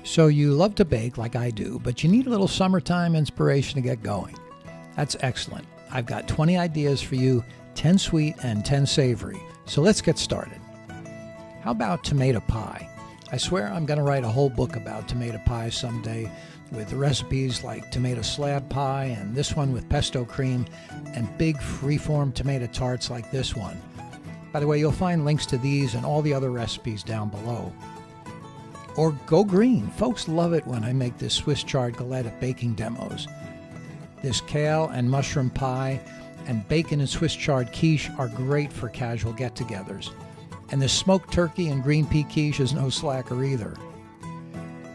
So you love to bake like I do, but you need a little summertime inspiration to get going. That's excellent. I've got 20 ideas for you, 10 sweet and 10 savory. So let's get started. How about tomato pie? I swear I'm going to write a whole book about tomato pie someday, with recipes like tomato slab pie and this one with pesto cream, and big freeform tomato tarts like this one. By the way, you'll find links to these and all the other recipes down below. Or go green. Folks love it when I make this Swiss chard galette at baking demos. This kale and mushroom pie and bacon and Swiss chard quiche are great for casual get-togethers. And the smoked turkey and green pea quiche is no slacker either.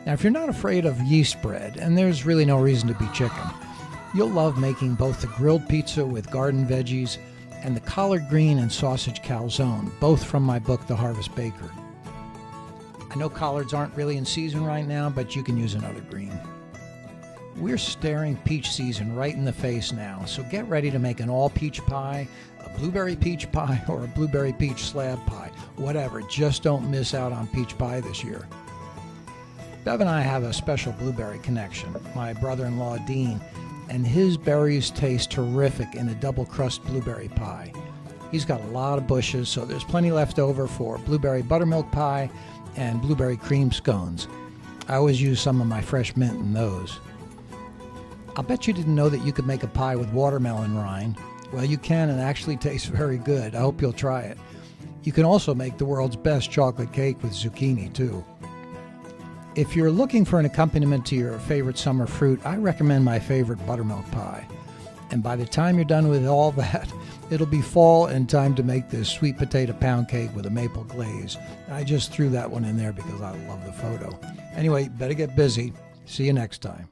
Now, if you're not afraid of yeast bread, and there's really no reason to be chicken, you'll love making both the grilled pizza with garden veggies and the collard green and sausage calzone, both from my book, The Harvest Baker. I know collards aren't really in season right now, but you can use another green. We're staring peach season right in the face now, so get ready to make an all-peach pie, a blueberry peach pie, or a blueberry peach slab pie. Whatever, just don't miss out on peach pie this year. Bev and I have a special blueberry connection. My brother-in-law, Dean, and his berries taste terrific in a double-crust blueberry pie. He's got a lot of bushes, so there's plenty left over for blueberry buttermilk pie and blueberry cream scones. I always use some of my fresh mint in those. I'll bet you didn't know that you could make a pie with watermelon rind. Well, you can, and it actually tastes very good. I hope you'll try it. You can also make the world's best chocolate cake with zucchini, too. If you're looking for an accompaniment to your favorite summer fruit, I recommend my favorite buttermilk pie. And by the time you're done with all that, it'll be fall and time to make this sweet potato pound cake with a maple glaze. I just threw that one in there because I love the photo. Anyway, better get busy. See you next time.